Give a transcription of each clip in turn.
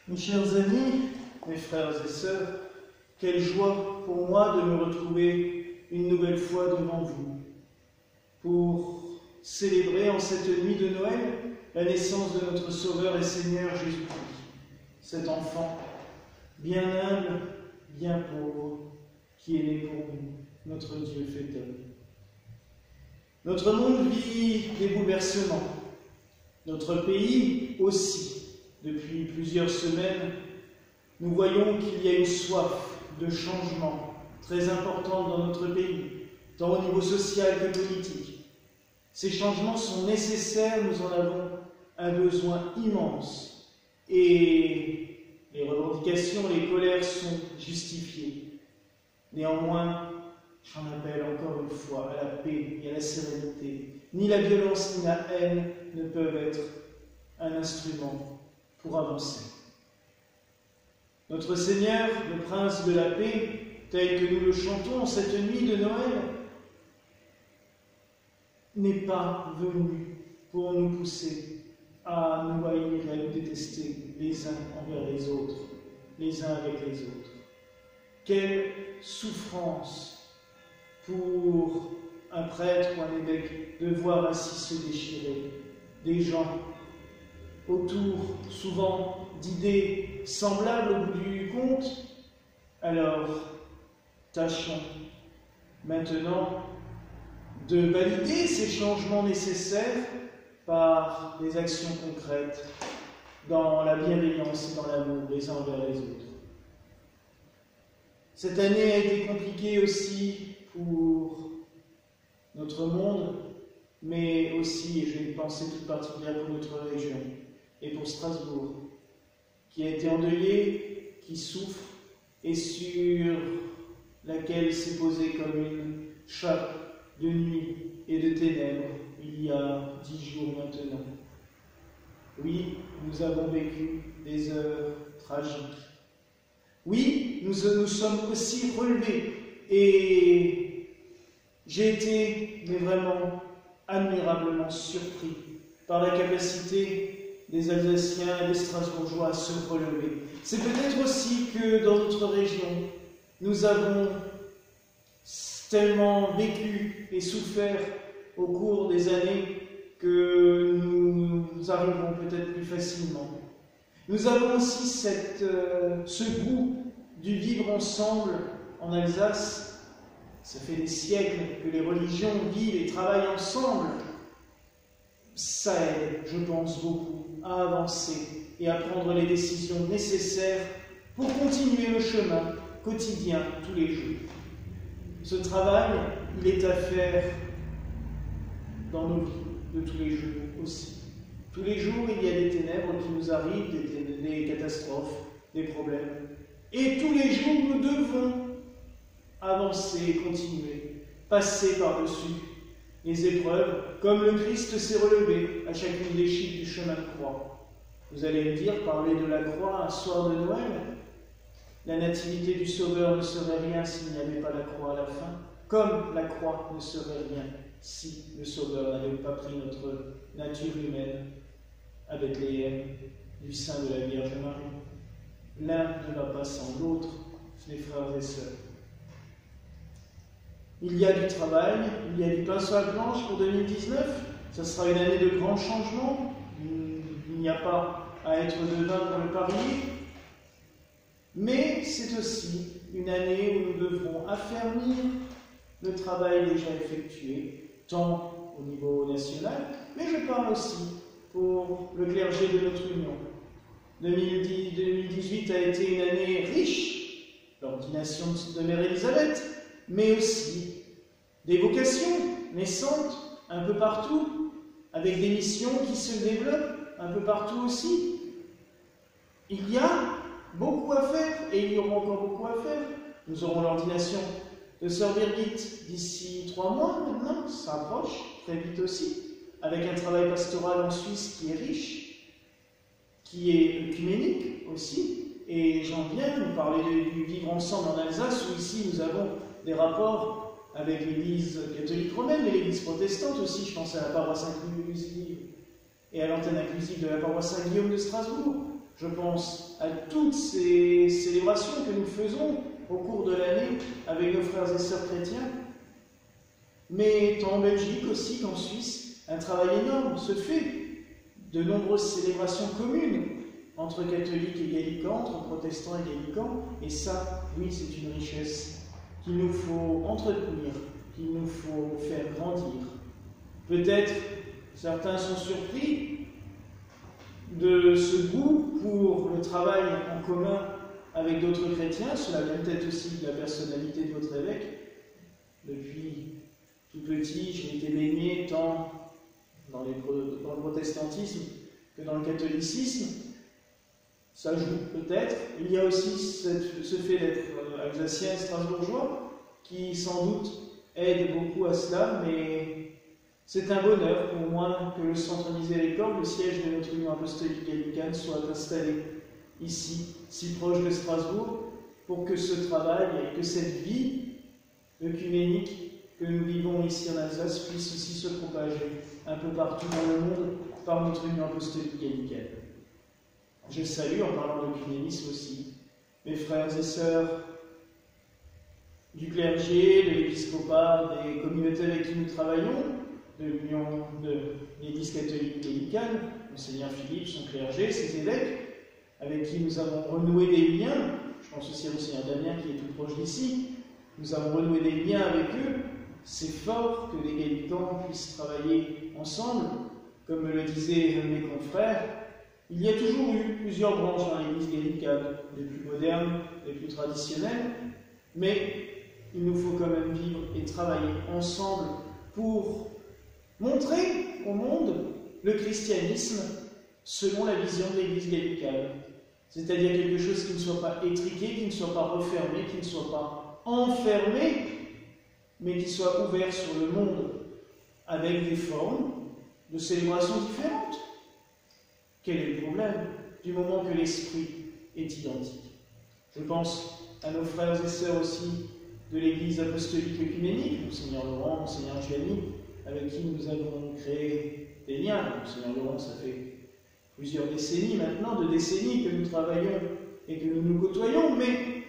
Mes chers amis, mes frères et sœurs, quelle joie pour moi de me retrouver une nouvelle fois devant vous pour célébrer en cette nuit de Noël la naissance de notre Sauveur et Seigneur Jésus-Christ, cet enfant bien humble, bien pauvre, qui est né pour nous, notre Dieu fait homme. Notre monde vit des bouleversements, notre pays aussi. Depuis plusieurs semaines, nous voyons qu'il y a une soif de changement très importante dans notre pays, tant au niveau social que politique. Ces changements sont nécessaires, nous en avons un besoin immense. Et les revendications, les colères sont justifiées. Néanmoins, j'en appelle encore une fois à la paix et à la sérénité. Ni la violence ni la haine ne peuvent être un instrument pour avancer. Notre Seigneur, le Prince de la paix, tel que nous le chantons cette nuit de Noël, n'est pas venu pour nous pousser à nous haïr et à nous détester les uns envers les autres, les uns avec les autres. Quelle souffrance pour un prêtre ou un évêque de voir ainsi se déchirer des gens autour, souvent d'idées semblables au bout du compte. Alors, tâchons maintenant de valider ces changements nécessaires par des actions concrètes dans la bienveillance et dans l'amour les uns envers les autres. Cette année a été compliquée aussi pour notre monde, mais aussi, et j'ai une pensée toute particulière pour notre région et pour Strasbourg, qui a été endeuillée, qui souffre et sur laquelle s'est posée comme une chape de nuit et de ténèbres il y a 10 jours maintenant. Oui, nous avons vécu des heures tragiques. Oui, nous sommes aussi relevés et j'ai été, mais vraiment, admirablement surpris par la capacité des Alsaciens et des Strasbourgeois à se relever. C'est peut-être aussi que dans notre région, nous avons tellement vécu et souffert au cours des années que nous arrivons peut-être plus facilement. Nous avons aussi ce goût du vivre ensemble en Alsace. Ça fait des siècles que les religions vivent et travaillent ensemble. Ça aide, je pense, beaucoup à avancer et à prendre les décisions nécessaires pour continuer le chemin quotidien tous les jours. Ce travail, il est à faire dans nos vies de tous les jours aussi. Tous les jours, il y a des ténèbres qui nous arrivent, des catastrophes, des problèmes. Et tous les jours, nous devons avancer et continuer, passer par-dessus les épreuves, comme le Christ s'est relevé à chacune des chiffres du chemin de croix. Vous allez me dire, parler de la croix un soir de Noël, la nativité du Sauveur ne serait rien s'il n'y avait pas la croix à la fin, comme la croix ne serait rien si le Sauveur n'avait pas pris notre nature humaine à Bethléem du sein de la Vierge Marie. L'un ne va pas sans l'autre, les frères et sœurs. Il y a du travail, il y a du pain sur la planche pour 2019. Ce sera une année de grands changements. Il n'y a pas à être devin pour le parier. Mais c'est aussi une année où nous devrons affermir le travail déjà effectué, tant au niveau national, mais je parle aussi pour le clergé de notre Union. 2018 a été une année riche, l'ordination de Mère Élisabeth, mais aussi des vocations naissantes un peu partout, avec des missions qui se développent un peu partout aussi. Il y a beaucoup à faire, et il y aura encore beaucoup à faire. Nous aurons l'ordination de Sœur Birgit d'ici 3 mois maintenant, ça approche très vite aussi, avec un travail pastoral en Suisse qui est riche, qui est œcuménique aussi, et j'en viens nous parler du vivre ensemble en Alsace, où ici nous avons des rapports avec l'Église catholique romaine, mais l'Église protestante aussi, je pense à la paroisse inclusive et à l'antenne inclusive de la paroisse Saint-Guillaume de Strasbourg. Je pense à toutes ces célébrations que nous faisons au cours de l'année avec nos frères et sœurs chrétiens. Mais tant en Belgique aussi qu'en Suisse, un travail énorme se fait. De nombreuses célébrations communes entre catholiques et gallicans, entre protestants et gallicans. Et ça, oui, c'est une richesse qu'il nous faut entretenir, qu'il nous faut faire grandir. Peut-être certains sont surpris de ce goût pour le travail en commun avec d'autres chrétiens. Cela vient peut-être aussi de la personnalité de votre évêque. Depuis tout petit, j'ai été baigné tant dans le protestantisme que dans le catholicisme. Ça joue peut-être. Il y a aussi ce fait d'être alsacien et strasbourgeois qui sans doute aide beaucoup à cela, mais c'est un bonheur pour moi que le Centre Miséricorde, le siège de notre Union apostolique gallicane, soit installé ici, si proche de Strasbourg, pour que ce travail et que cette vie œcuménique que nous vivons ici en Alsace puisse aussi se propager un peu partout dans le monde par notre Union apostolique gallicane. Je salue, en parlant d'œcuménisme aussi, mes frères et sœurs du clergé, de l'épiscopat, des communautés avec qui nous travaillons, de l'Union de l'Église catholique gallicane, Monseigneur Philippe, son clergé, ses évêques, avec qui nous avons renoué des liens. Je pense aussi à Monseigneur Damien qui est tout proche d'ici. Nous avons renoué des liens avec eux. C'est fort que les gallicans puissent travailler ensemble. Comme me le disaient mes confrères, il y a toujours eu plusieurs branches dans l'Église gallicane, les plus modernes, les plus traditionnelles, mais il nous faut quand même vivre et travailler ensemble pour montrer au monde le christianisme selon la vision de l'Église gallicane. C'est-à-dire quelque chose qui ne soit pas étriqué, qui ne soit pas refermé, qui ne soit pas enfermé, mais qui soit ouvert sur le monde avec des formes de célébration différentes. Quel est le problème du moment que l'esprit est identique? Je pense à nos frères et sœurs aussi de l'Église apostolique œcuménique, Monseigneur Laurent, Monseigneur Gianni, avec qui nous avons créé des liens. Monseigneur Laurent, ça fait plusieurs décennies maintenant, 2 décennies que nous travaillons et que nous nous côtoyons, mais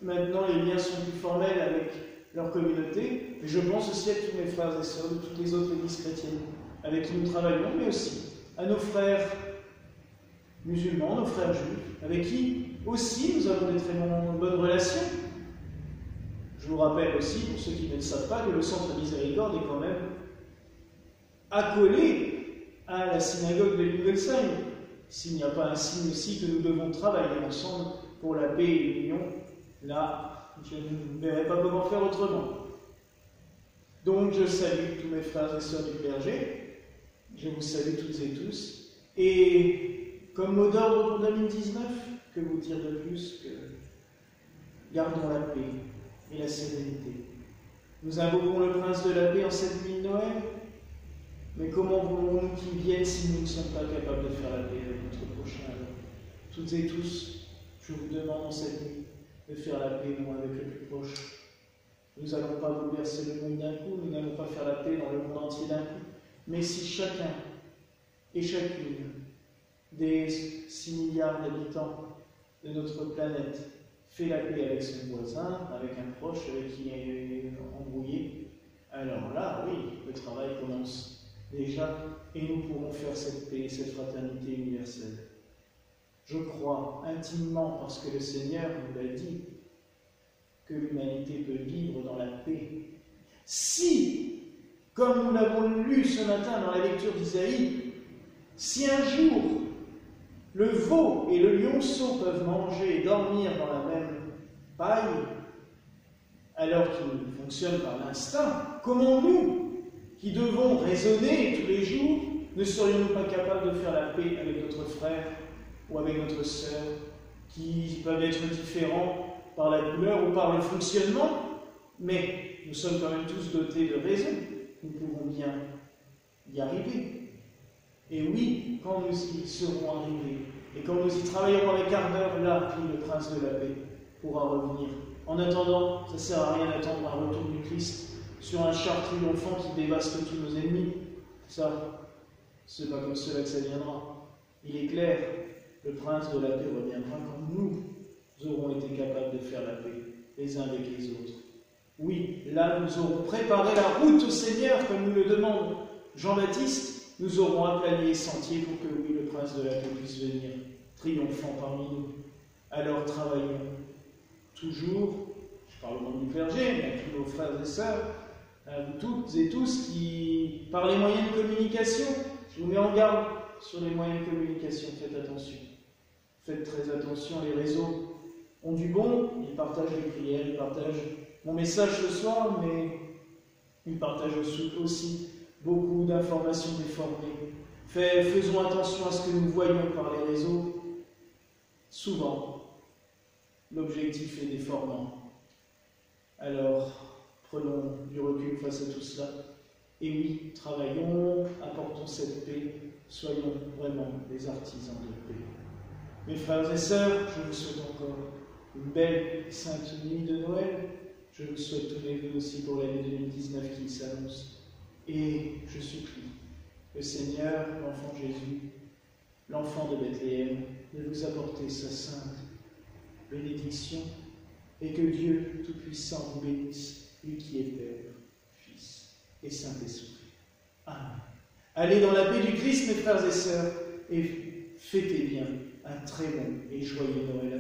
maintenant les liens sont plus formels avec leur communauté. Et je pense aussi à tous mes frères et sœurs de toutes les autres églises chrétiennes avec qui nous travaillons, mais aussi à nos frères musulmans, nos frères juifs, avec qui aussi nous avons des très bonnes relations. Je vous rappelle aussi, pour ceux qui ne le savent pas, que le Centre Miséricorde est quand même accolé à la synagogue de Lingolsheim. S'il n'y a pas un signe aussi que nous devons travailler ensemble pour la paix et l'union, là, je ne verrai pas comment faire autrement. Donc je salue tous mes frères et sœurs du clergé, je vous salue toutes et tous, et comme mot d'ordre pour 2019, que vous dire de plus que gardons la paix et la sérénité. Nous invoquons le Prince de la paix en cette nuit de Noël, mais comment voulons-nous qu'il vienne si nous ne sommes pas capables de faire la paix avec notre prochain? Toutes et tous, je vous demande en cette nuit de faire la paix, moi, avec le plus proche. Nous n'allons pas bouleverser le monde d'un coup, nous n'allons pas faire la paix dans le monde entier d'un coup, mais si chacun et chacune des 6 milliards d'habitants de notre planète fait la paix avec son voisin, avec un proche avec qui il est embrouillé, alors là, oui, le travail commence déjà et nous pourrons faire cette paix, cette fraternité universelle. Je crois intimement, parce que le Seigneur nous l'a dit, que l'humanité peut vivre dans la paix. Si, comme nous l'avons lu ce matin dans la lecture d'Isaïe, si un jour le veau et le lionceau peuvent manger et dormir dans la même paille, alors qu'ils fonctionnent par l'instinct, comment nous, qui devons raisonner tous les jours, ne serions-nous pas capables de faire la paix avec notre frère ou avec notre sœur, qui peuvent être différents par la couleur ou par le fonctionnement, mais nous sommes quand même tous dotés de raison, nous pouvons bien y arriver. Et oui, quand nous y serons arrivés, et quand nous y travaillerons avec ardeur, là, le Prince de la paix pourra revenir. En attendant, ça ne sert à rien d'attendre un retour du Christ sur un char triomphant qui dévaste tous nos ennemis. Ça c'est pas comme cela que ça viendra. Il est clair, le prince de la paix reviendra quand nous aurons été capables de faire la paix les uns avec les autres. Oui, là nous aurons préparé la route au Seigneur comme nous le demande Jean-Baptiste, nous aurons aplani les sentiers pour que oui, le prince de la paix puisse venir triomphant parmi nous. Alors travaillons toujours, je parle au nom du clergé, mais à tous nos frères et sœurs, à vous toutes et tous qui, par les moyens de communication, je vous mets en garde sur les moyens de communication, faites attention. Faites très attention, les réseaux ont du bon, ils partagent les prières, ils partagent mon message ce soir, mais ils partagent aussi beaucoup d'informations déformées. Faisons attention à ce que nous voyons par les réseaux. Souvent, l'objectif est déformant. Alors, prenons du recul face à tout cela. Et oui, travaillons, apportons cette paix, soyons vraiment des artisans de paix. Mes frères et sœurs, je vous souhaite encore une belle et sainte nuit de Noël. Je vous souhaite tous les vœux aussi pour l'année 2019 qui s'annonce. Et je supplie le Seigneur, l'enfant Jésus, l'enfant de Bethléem, de vous apporter sa sainte bénédiction et que Dieu Tout-Puissant vous bénisse, lui qui est Père, Fils et Saint-Esprit. Amen. Allez dans la paix du Christ, mes frères et sœurs, et fêtez bien un très bon et joyeux Noël.